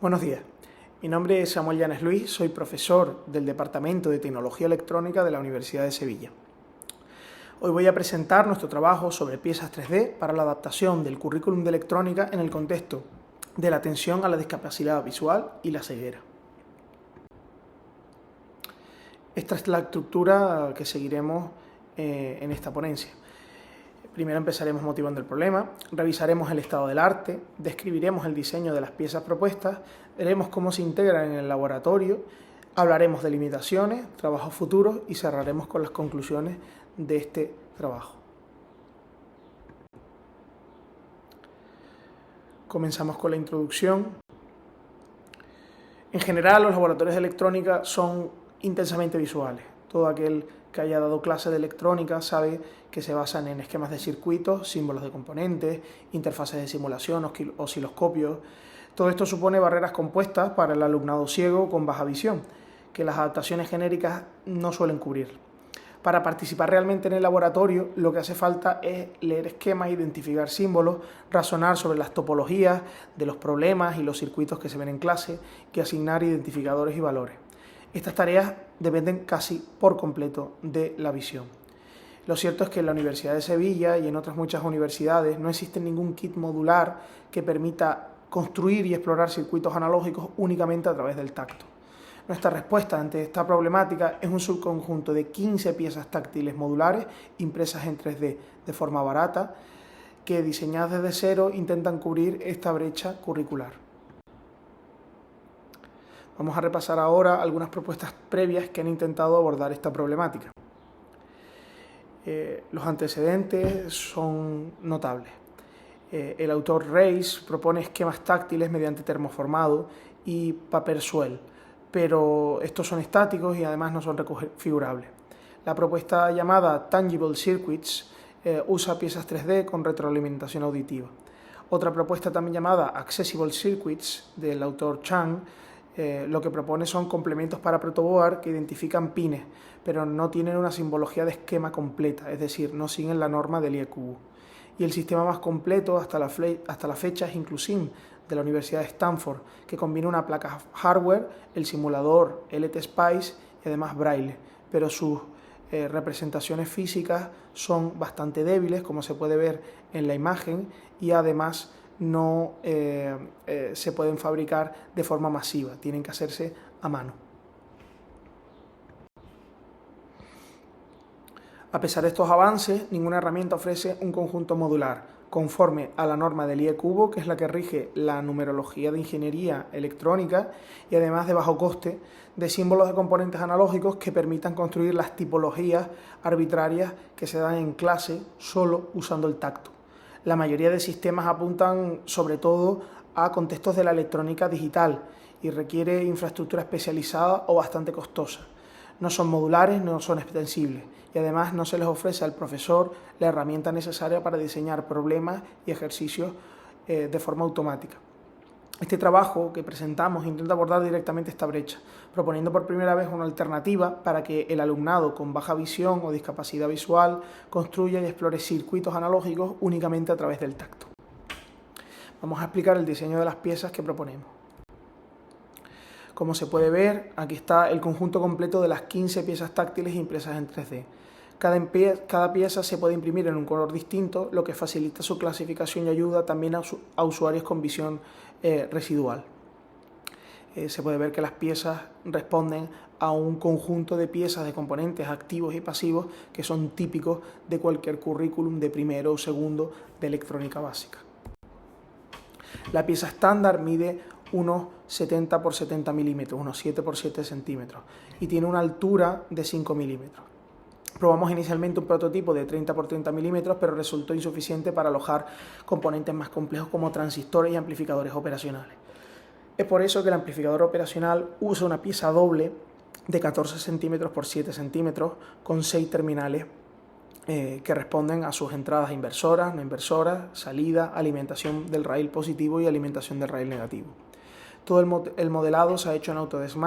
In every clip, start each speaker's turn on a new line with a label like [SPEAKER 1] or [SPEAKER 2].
[SPEAKER 1] Buenos días, mi nombre es Samuel Llanes Luis, soy profesor del Departamento de Tecnología Electrónica de la Universidad de Sevilla. Hoy voy a presentar nuestro trabajo sobre piezas 3D para la adaptación del currículum de electrónica en el contexto de la atención a la discapacidad visual y la ceguera. Esta es la estructura que seguiremos en esta ponencia. Primero empezaremos motivando el problema, revisaremos el estado del arte, describiremos el diseño de las piezas propuestas, veremos cómo se integran en el laboratorio, hablaremos de limitaciones, trabajos futuros y cerraremos con las conclusiones de este trabajo. Comenzamos con la introducción. En general, los laboratorios de electrónica son intensamente visuales. Todo aquel que haya dado clase de electrónica sabe que se basan en esquemas de circuitos, símbolos de componentes, interfaces de simulación, osciloscopios. Todo esto supone barreras compuestas para el alumnado ciego con baja visión, que las adaptaciones genéricas no suelen cubrir. Para participar realmente en el laboratorio, lo que hace falta es leer esquemas, identificar símbolos, razonar sobre las topologías de los problemas y los circuitos que se ven en clase, y asignar identificadores y valores. Estas tareas dependen casi por completo de la visión. Lo cierto es que en la Universidad de Sevilla y en otras muchas universidades no existe ningún kit modular que permita construir y explorar circuitos analógicos únicamente a través del tacto. Nuestra respuesta ante esta problemática es un subconjunto de 15 piezas táctiles modulares impresas en 3D de forma barata que, diseñadas desde cero, intentan cubrir esta brecha curricular. Vamos a repasar ahora algunas propuestas previas que han intentado abordar esta problemática. Los antecedentes son notables. El autor Reis propone esquemas táctiles mediante termoformado y paper swell, pero estos son estáticos y además no son reconfigurables. La propuesta llamada Tangible Circuits usa piezas 3D con retroalimentación auditiva. Otra propuesta también llamada Accessible Circuits del autor Chang lo que propone son complementos para protoboard que identifican pines, pero no tienen una simbología de esquema completa, es decir, no siguen la norma del IEQB. Y el sistema más completo hasta la fecha es Inclusim, de la Universidad de Stanford, que combina una placa hardware, el simulador LTSpice y además Braille, pero sus representaciones físicas son bastante débiles, como se puede ver en la imagen, y además no se pueden fabricar de forma masiva, tienen que hacerse a mano. A pesar de estos avances, ninguna herramienta ofrece un conjunto modular conforme a la norma del IEQB, que es la que rige la numerología de ingeniería electrónica, y además de bajo coste, de símbolos de componentes analógicos que permitan construir las tipologías arbitrarias que se dan en clase solo usando el tacto. La mayoría de sistemas apuntan sobre todo a contextos de la electrónica digital y requiere infraestructura especializada o bastante costosa. No son modulares, no son extensibles y además no se les ofrece al profesor la herramienta necesaria para diseñar problemas y ejercicios de forma automática. Este trabajo que presentamos intenta abordar directamente esta brecha, proponiendo por primera vez una alternativa para que el alumnado con baja visión o discapacidad visual construya y explore circuitos analógicos únicamente a través del tacto. Vamos a explicar el diseño de las piezas que proponemos. Como se puede ver, aquí está el conjunto completo de las 15 piezas táctiles impresas en 3D. Cada pieza se puede imprimir en un color distinto, lo que facilita su clasificación y ayuda también a usuarios con visión residual. Se puede ver que las piezas responden a un conjunto de piezas de componentes activos y pasivos que son típicos de cualquier currículum de primero o segundo de electrónica básica. La pieza estándar mide unos 70 por 70 milímetros, unos 7 por 7 centímetros, y tiene una altura de 5 milímetros. Probamos inicialmente un prototipo de 30 por 30 milímetros, pero resultó insuficiente para alojar componentes más complejos como transistores y amplificadores operacionales. Es por eso que el amplificador operacional usa una pieza doble de 14 centímetros por 7 centímetros con 6 terminales que responden a sus entradas inversoras, no inversoras, salida, alimentación del raíl positivo y alimentación del raíl negativo. Todo el modelado se ha hecho en Autodesk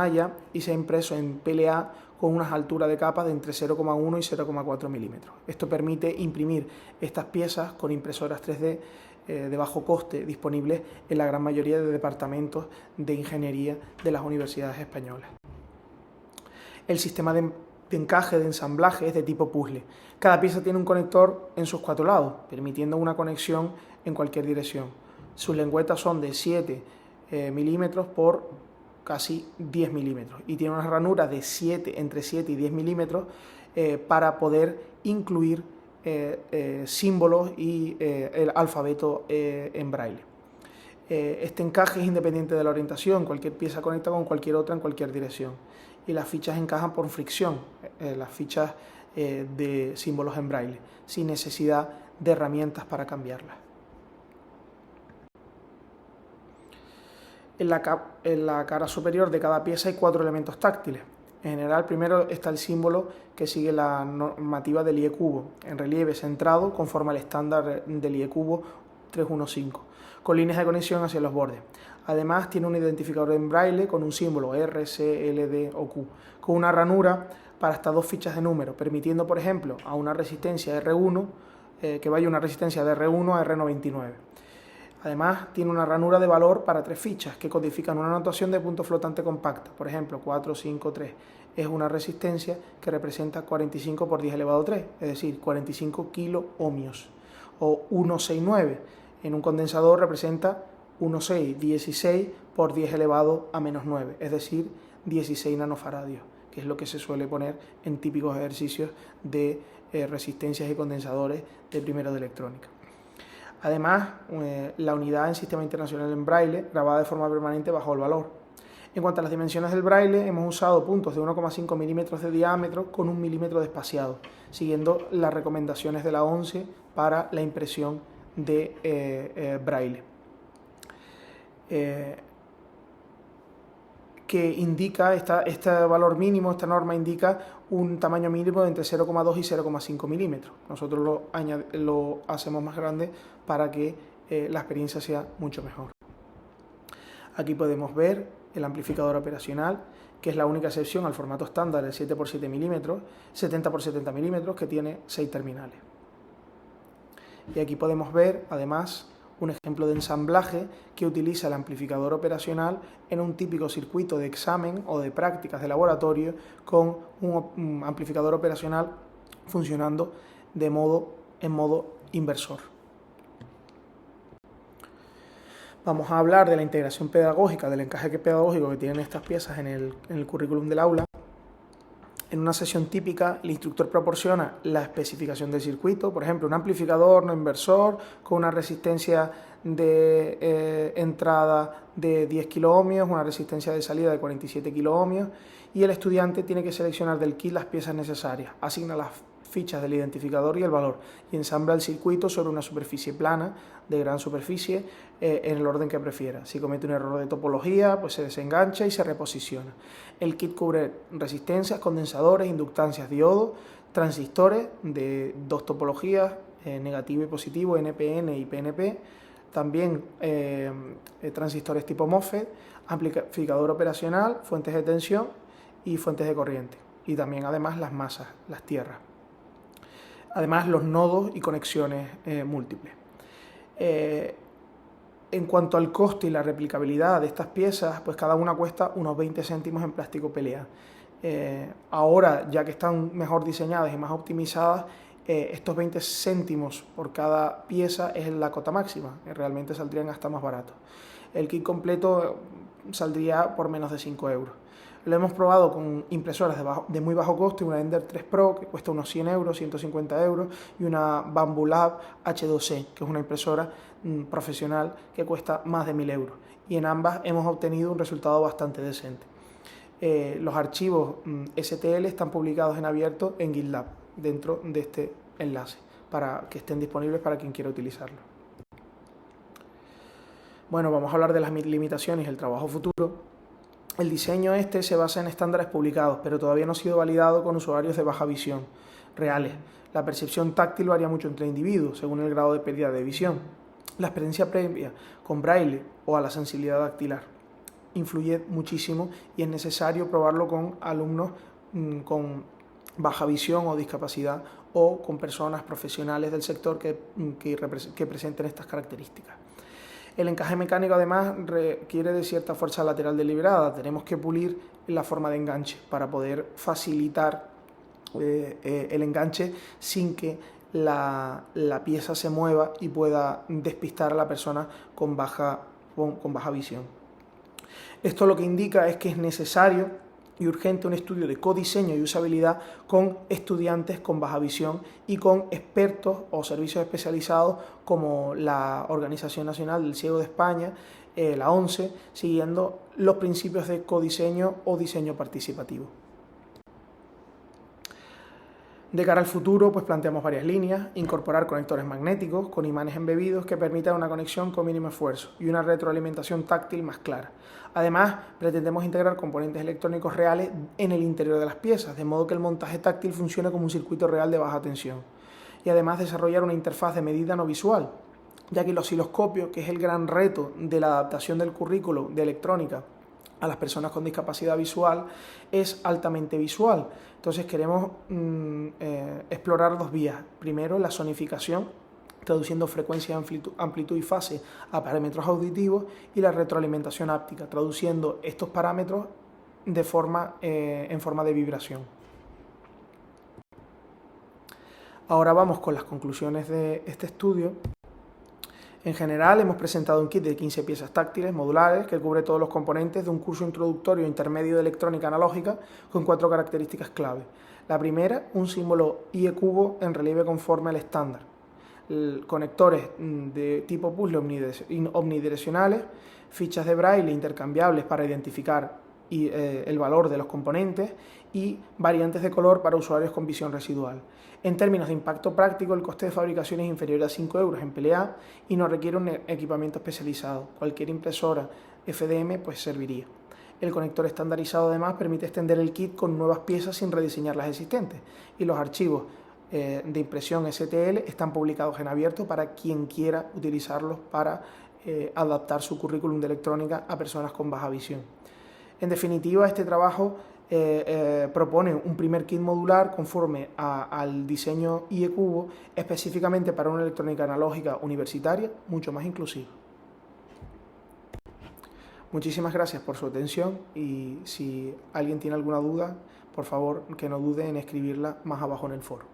[SPEAKER 1] y se ha impreso en PLA con unas alturas de capa de entre 0,1 y 0,4 milímetros. Esto permite imprimir estas piezas con impresoras 3D de bajo coste disponibles en la gran mayoría de departamentos de ingeniería de las universidades españolas. El sistema de encaje, de ensamblaje, es de tipo puzzle. Cada pieza tiene un conector en sus 4 lados, permitiendo una conexión en cualquier dirección. Sus lengüetas son de 7 milímetros por casi 10 milímetros y tiene unas ranuras de entre 7 y 10 milímetros para poder incluir símbolos y el alfabeto en braille. Este encaje es independiente de la orientación, cualquier pieza conecta con cualquier otra en cualquier dirección. Y las fichas encajan por fricción, las fichas de símbolos en braille, sin necesidad de herramientas para cambiarlas. En la cara superior de cada pieza hay 4 elementos táctiles. En general, primero está el símbolo que sigue la normativa del IE-cubo, en relieve centrado conforme al estándar del IE-cubo 315, con líneas de conexión hacia los bordes. Además, tiene un identificador en braille con un símbolo R, C, L, D o Q, con una ranura para hasta 2 fichas de número, permitiendo, por ejemplo, a una resistencia R1, que vaya una resistencia de R1 a R99. Además, tiene una ranura de valor para 3 fichas que codifican una notación de punto flotante compacta, por ejemplo, 4, 5, 3. Es una resistencia que representa 45 por 10 elevado a 3, es decir, 45 kilo ohmios, o 169. En un condensador representa 1,6, 16 por 10 elevado a menos 9, es decir, 16 nanofaradios, que es lo que se suele poner en típicos ejercicios de resistencias y condensadores de primero de electrónica. Además, la unidad en Sistema Internacional en Braille, grabada de forma permanente bajo el valor. En cuanto a las dimensiones del braille, hemos usado puntos de 1,5 milímetros de diámetro con 1 milímetro de espaciado, siguiendo las recomendaciones de la ONCE para la impresión de braille. Que indica, este valor mínimo, esta norma indica un tamaño mínimo de entre 0,2 y 0,5 milímetros. Nosotros lo hacemos más grande para que la experiencia sea mucho mejor. Aquí podemos ver el amplificador operacional, que es la única excepción al formato estándar de 7 por 7 milímetros, 70 por 70 milímetros, que tiene 6 terminales. Y aquí podemos ver, además, un ejemplo de ensamblaje que utiliza el amplificador operacional en un típico circuito de examen o de prácticas de laboratorio con un amplificador operacional funcionando en modo inversor. Vamos a hablar de la integración pedagógica, del encaje pedagógico que tienen estas piezas en el currículum del aula. En una sesión típica, el instructor proporciona la especificación del circuito, por ejemplo, un amplificador no inversor con una resistencia de entrada de 10 kiloohmios, una resistencia de salida de 47 kiloohmios, y el estudiante tiene que seleccionar del kit las piezas necesarias, asigna las fichas del identificador y el valor, y ensambla el circuito sobre una superficie plana de gran superficie en el orden que prefiera. Si comete un error de topología, pues se desengancha y se reposiciona. El kit cubre resistencias, condensadores, inductancias, diodos, transistores de 2 topologías, negativo y positivo, NPN y PNP, también transistores tipo MOSFET, amplificador operacional, fuentes de tensión y fuentes de corriente, y también además las masas, las tierras. Además, los nodos y conexiones múltiples. En cuanto al coste y la replicabilidad de estas piezas, pues cada una cuesta unos 20 céntimos en plástico PLA. Ahora, ya que están mejor diseñadas y más optimizadas, estos 20 céntimos por cada pieza es la cota máxima, realmente saldrían hasta más baratos. El kit completo saldría por menos de 5 euros. Lo hemos probado con impresoras de muy bajo coste, una Ender 3 Pro que cuesta unos 100 euros, 150 euros, y una Bambu Lab H2C, que es una impresora profesional que cuesta más de 1000 euros. Y en ambas hemos obtenido un resultado bastante decente. Los archivos STL están publicados en abierto en GitLab, dentro de este enlace, para que estén disponibles para quien quiera utilizarlo. Bueno, vamos a hablar de las limitaciones y el trabajo futuro. El diseño se basa en estándares publicados, pero todavía no ha sido validado con usuarios de baja visión reales. La percepción táctil varía mucho entre individuos, según el grado de pérdida de visión. La experiencia previa con braille o a la sensibilidad dactilar influye muchísimo y es necesario probarlo con alumnos con baja visión o discapacidad o con personas profesionales del sector que presenten estas características. El encaje mecánico además requiere de cierta fuerza lateral deliberada. Tenemos que pulir la forma de enganche para poder facilitar el enganche sin que la pieza se mueva y pueda despistar a la persona con baja visión. Esto lo que indica es que es necesario y urgente un estudio de codiseño y usabilidad con estudiantes con baja visión y con expertos o servicios especializados como la Organización Nacional del Ciego de España, la ONCE, siguiendo los principios de codiseño o diseño participativo. De cara al futuro, pues planteamos varias líneas: incorporar conectores magnéticos con imanes embebidos que permitan una conexión con mínimo esfuerzo y una retroalimentación táctil más clara. Además, pretendemos integrar componentes electrónicos reales en el interior de las piezas, de modo que el montaje táctil funcione como un circuito real de baja tensión. Y además desarrollar una interfaz de medida no visual, ya que el osciloscopio, que es el gran reto de la adaptación del currículo de electrónica a las personas con discapacidad visual, es altamente visual. Entonces queremos explorar dos vías. Primero, la sonificación, traduciendo frecuencia, amplitud y fase a parámetros auditivos, y la retroalimentación áptica, traduciendo estos parámetros en forma de vibración. Ahora vamos con las conclusiones de este estudio. En general, hemos presentado un kit de 15 piezas táctiles modulares que cubre todos los componentes de un curso introductorio intermedio de electrónica analógica con 4 características clave. La primera, un símbolo IE cubo en relieve conforme al estándar. Conectores de tipo puzzle omnidireccionales, fichas de braille intercambiables para identificar el valor de los componentes y variantes de color para usuarios con visión residual. En términos de impacto práctico, el coste de fabricación es inferior a 5 euros en PLA y no requiere un equipamiento especializado. Cualquier impresora FDM pues serviría. El conector estandarizado además permite extender el kit con nuevas piezas sin rediseñar las existentes, y los archivos de impresión STL están publicados en abierto para quien quiera utilizarlos para adaptar su currículum de electrónica a personas con baja visión. En definitiva, este trabajo propone un primer kit modular conforme al diseño IE cubo, específicamente para una electrónica analógica universitaria mucho más inclusiva. Muchísimas gracias por su atención, y si alguien tiene alguna duda, por favor que no dude en escribirla más abajo en el foro.